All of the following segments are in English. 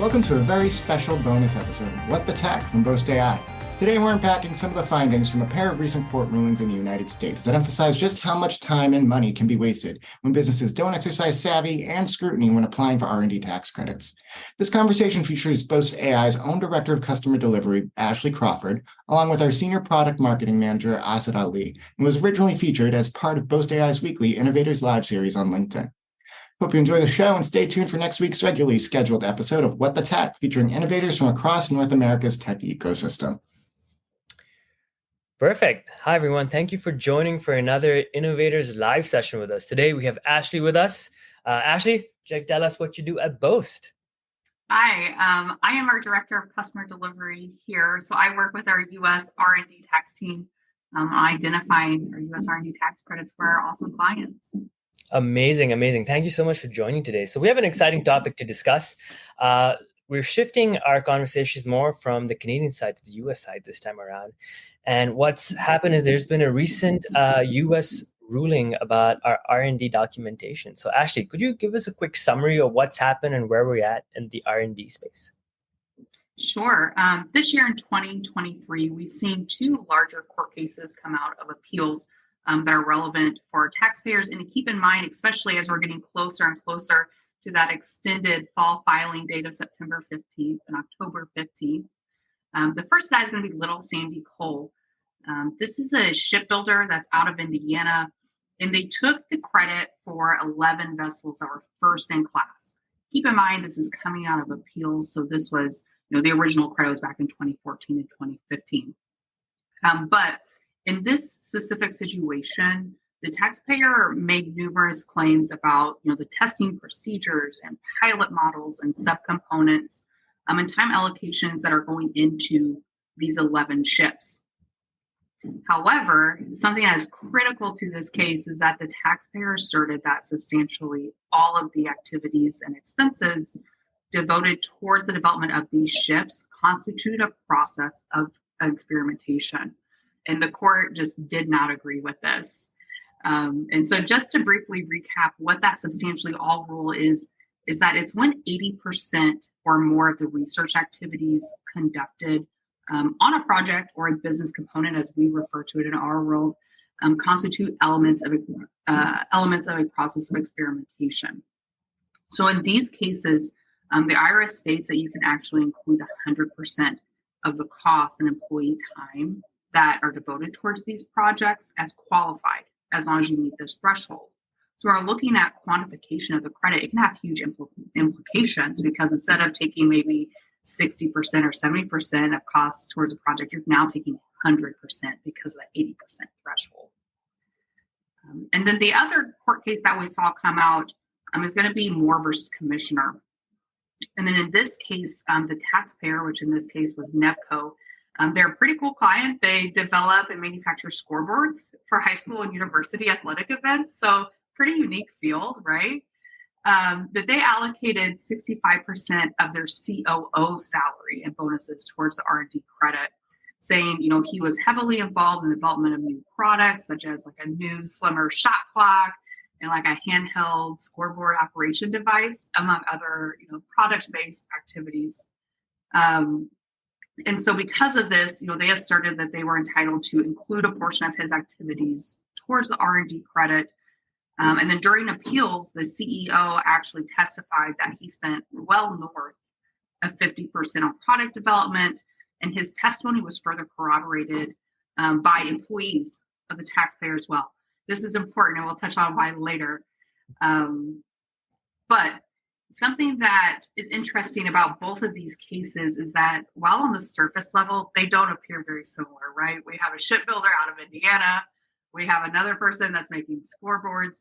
Welcome to a very special bonus episode of What the Tech from Boast AI. Today we're unpacking some of the findings from a pair of recent court rulings in the United States that emphasize just how much time and money can be wasted when businesses don't exercise savvy and scrutiny when applying for R&D tax credits. This conversation features Boast AI's own Director of Customer Delivery, Ashley Crawford, along with our Senior Product Marketing Manager, Asad Ali, and was originally featured as part of Boast AI's weekly Innovators Live series on LinkedIn. Hope you enjoy the show and stay tuned for next week's regularly scheduled episode of What the Tech, featuring innovators from across North America's tech ecosystem. Perfect. Hi, everyone. Thank you for joining for another Innovators Live session with us. Today, we have Ashley with us. Ashley, tell us what you do at Boast. Hi, I am our Director of Customer Delivery here. So I work with our U.S. R&D tax team, identifying our U.S. R&D tax credits for our awesome clients. Amazing. Thank you so much for joining today. So we have an exciting topic to discuss. We're shifting our conversations more from the Canadian side to the U.S. side this time around. And what's happened is there's been a recent U.S. ruling about our R&D documentation. So Ashley, could you give us a quick summary of what's happened and where we're at in the R&D space? Sure. This year in 2023, we've seen two larger court cases come out of appeals that are relevant for taxpayers. And to keep in mind, especially as we're getting closer and closer to that extended fall filing date of September 15th and October 15th. The first guy is going to be Little Sandy Coal. This is a shipbuilder that's out of Indiana, and they took the credit for 11 vessels that were first in class. Keep in mind, this is coming out of appeals. So this was, the original credit was back in 2014 and 2015. But in this specific situation, the taxpayer made numerous claims about, the testing procedures and pilot models and subcomponents and time allocations that are going into these 11 ships. However, something that is critical to this case is that the taxpayer asserted that substantially all of the activities and expenses devoted towards the development of these ships constitute a process of experimentation. And the court just did not agree with this. And so just to briefly recap what that substantially all rule is that it's when 80% or more of the research activities conducted on a project or a business component, as we refer to it in our world, constitute elements of a process of experimentation. So in these cases, the IRS states that you can actually include 100% of the cost and employee time that are devoted towards these projects as qualified, as long as you meet this threshold. So we're looking at quantification of the credit. It can have huge implications because instead of taking maybe 60% or 70% of costs towards a project, you're now taking 100% because of that 80% threshold. And then the other court case that we saw come out is going to be Moore versus Commissioner. And then in this case, the taxpayer, which in this case was Nevco, they're a pretty cool client. They develop and manufacture scoreboards for high school and university athletic events. So pretty unique field, right? That they allocated 65% of their COO salary and bonuses towards the R&D credit, saying, he was heavily involved in the development of new products, such as like a new slimmer shot clock and like a handheld scoreboard operation device, among other, product-based activities. And so because of this, they asserted that they were entitled to include a portion of his activities towards the R&D credit. And then during appeals, the CEO actually testified that he spent well north of 50% on product development. And his testimony was further corroborated by employees of the taxpayer as well. This is important, and we'll touch on why later. But something that is interesting about both of these cases is that while on the surface level, they don't appear very similar, right? We have a shipbuilder out of Indiana. We have another person that's making scoreboards.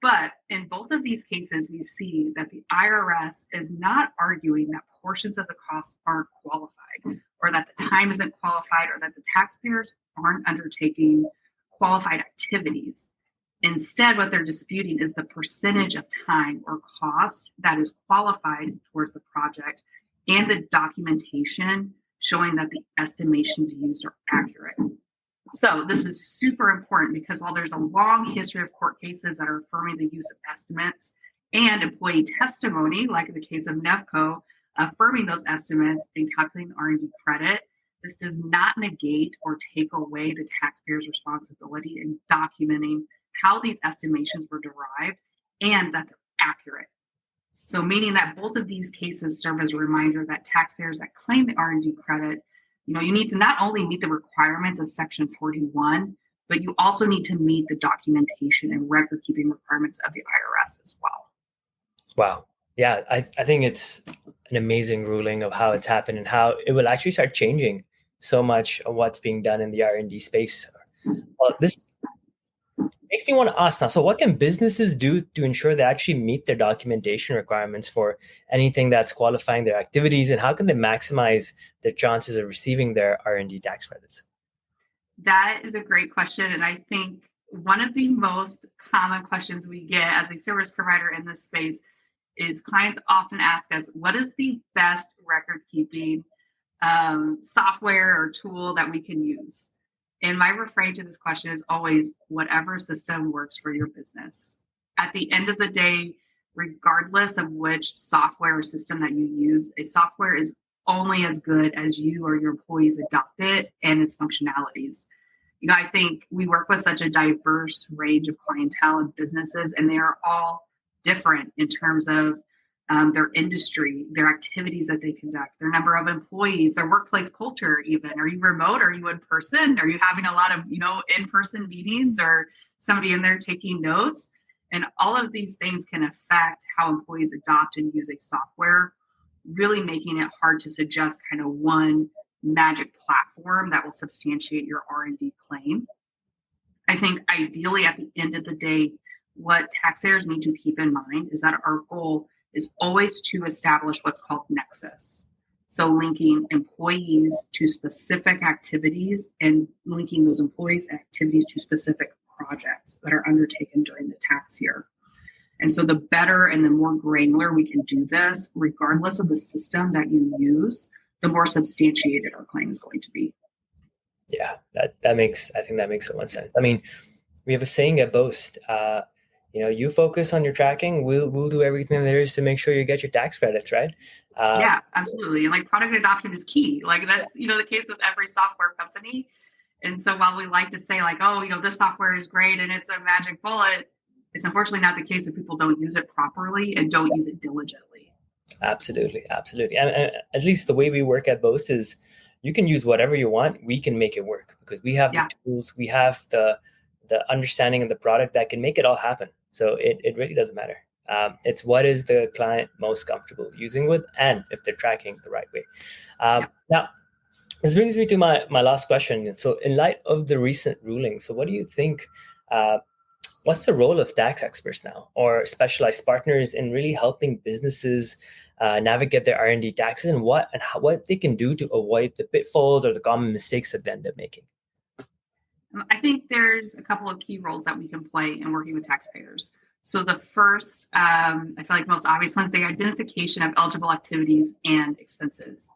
But in both of these cases, we see that the IRS is not arguing that portions of the costs aren't qualified, or that the time isn't qualified, or that the taxpayers aren't undertaking qualified activities. Instead, what they're disputing is the percentage of time or cost that is qualified towards the project and the documentation showing that the estimations used are accurate. So this is super important because while there's a long history of court cases that are affirming the use of estimates and employee testimony, like in the case of Nevco, affirming those estimates and calculating R&D credit, this does not negate or take away the taxpayer's responsibility in documenting how these estimations were derived and that they're accurate. So meaning that both of these cases serve as a reminder that taxpayers that claim the R&D credit, you need to not only meet the requirements of Section 41, but you also need to meet the documentation and record keeping requirements of the IRS as well. Wow. Yeah, I think it's an amazing ruling of how it's happened and how it will actually start changing so much of what's being done in the R&D space. Well, this makes me want to ask now, so what can businesses do to ensure they actually meet their documentation requirements for anything that's qualifying their activities, and how can they maximize their chances of receiving their R&D tax credits? That is a great question. And I think one of the most common questions we get as a service provider in this space is clients often ask us, what is the best record keeping software or tool that we can use? And my refrain to this question is always whatever system works for your business. At the end of the day, regardless of which software or system that you use, a software is only as good as you or your employees adopt it and its functionalities. I think we work with such a diverse range of clientele and businesses, and they are all different in terms of their industry, their activities that they conduct, their number of employees, their workplace culture even. Are you remote? Are you in person? Are you having a lot of, in-person meetings, or somebody in there taking notes? And all of these things can affect how employees adopt and use a software, really making it hard to suggest kind of one magic platform that will substantiate your R&D claim. I think ideally at the end of the day, what taxpayers need to keep in mind is that our goal is always to establish what's called nexus. So linking employees to specific activities and linking those employees' activities to specific projects that are undertaken during the tax year. And so the better and the more granular we can do this, regardless of the system that you use, the more substantiated our claim is going to be. Yeah, I think that makes so much sense. I mean, we have a saying at Boast, you focus on your tracking, we'll do everything there is to make sure you get your tax credits, right? Yeah, absolutely. And product adoption is key. That's, the case with every software company. And so while we like to say this software is great and it's a magic bullet, it's unfortunately not the case if people don't use it properly and don't use it diligently. Absolutely. And at least the way we work at Boast is you can use whatever you want. We can make it work because we have the tools, we have the understanding of the product that can make it all happen. So it really doesn't matter. It's what is the client most comfortable using with, and if they're tracking the right way. Now, this brings me to my last question. So in light of the recent ruling, so what do you think, what's the role of tax experts now or specialized partners in really helping businesses navigate their R&D taxes, and what they can do to avoid the pitfalls or the common mistakes that they end up making? I think there's a couple of key roles that we can play in working with taxpayers. So the first, I feel like most obvious one is the identification of eligible activities and expenses.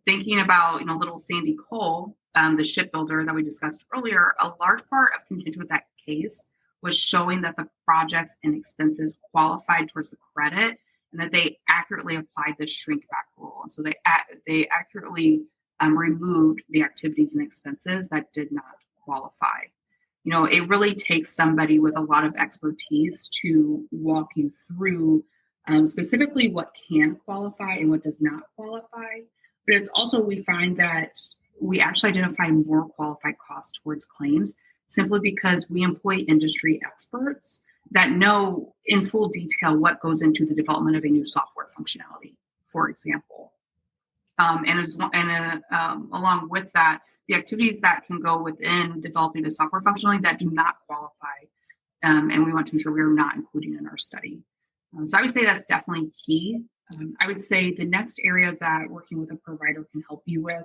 Thinking about, little Sandy Cole, the shipbuilder that we discussed earlier, a large part of contention with that case was showing that the projects and expenses qualified towards the credit and that they accurately applied the shrink back rule. And so they accurately removed the activities and expenses that did not qualify. It really takes somebody with a lot of expertise to walk you through specifically what can qualify and what does not qualify. But it's also, we find that we actually identify more qualified costs towards claims simply because we employ industry experts that know in full detail what goes into the development of a new software functionality, for example. Along with that, the activities that can go within developing a software functionality that do not qualify, and we want to ensure we are not including in our study. So I would say that's definitely key. I would say the next area that working with a provider can help you with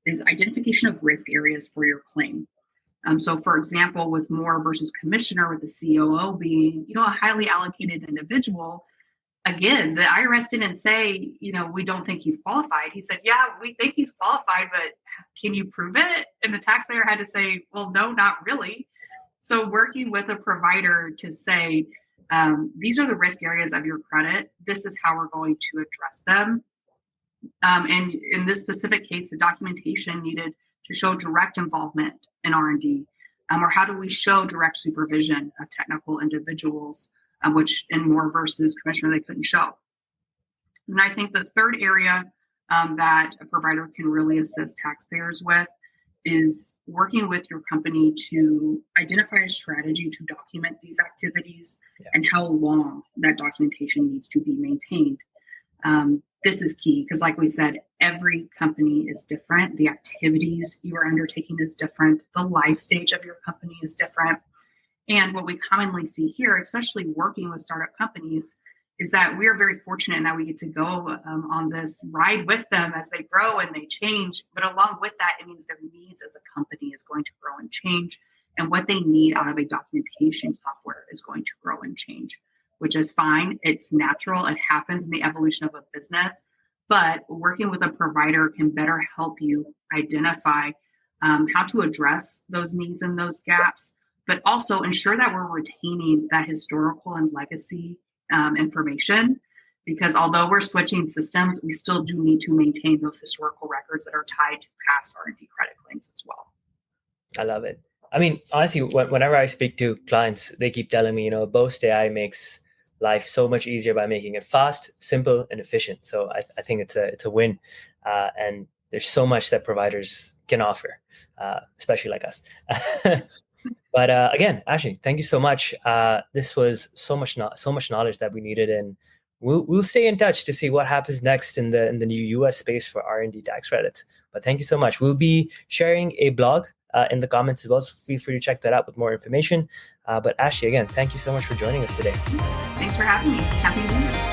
is identification of risk areas for your claim. So for example, with Moore versus Commissioner, with the COO being, a highly allocated individual, again, the IRS didn't say, we don't think he's qualified. He said, yeah, we think he's qualified, but can you prove it? And the taxpayer had to say, well, no, not really. So working with a provider to say, these are the risk areas of your credit. This is how we're going to address them. And in this specific case, the documentation needed to show direct involvement in R&D, or how do we show direct supervision of technical individuals, which in Moore versus Commissioner they couldn't show. And I think the third area that a provider can really assist taxpayers with is working with your company to identify a strategy to document these activities and how long that documentation needs to be maintained. This is key because, like we said, every company is different. The activities you are undertaking is different. The life stage of your company is different. And what we commonly see here, especially working with startup companies, is that we are very fortunate in that we get to go on this ride with them as they grow and they change. But along with that, it means their needs as a company is going to grow and change. And what they need out of a documentation software is going to grow and change, which is fine. It's natural. It happens in the evolution of a business. But working with a provider can better help you identify how to address those needs and those gaps, but also ensure that we're retaining that historical and legacy information, because although we're switching systems, we still do need to maintain those historical records that are tied to past R&D credit claims as well. I love it. I mean, honestly, whenever I speak to clients, they keep telling me, Boast AI makes life so much easier by making it fast, simple, and efficient. So I think it's a win. And there's so much that providers can offer, especially like us. But again, Ashley, thank you so much. This was so much knowledge that we needed, and we'll stay in touch to see what happens next in the new U.S. space for R&D tax credits. But thank you so much. We'll be sharing a blog in the comments as well, so feel free to check that out with more information. But Ashley, again, thank you so much for joining us today. Thanks for having me. Happy New Year.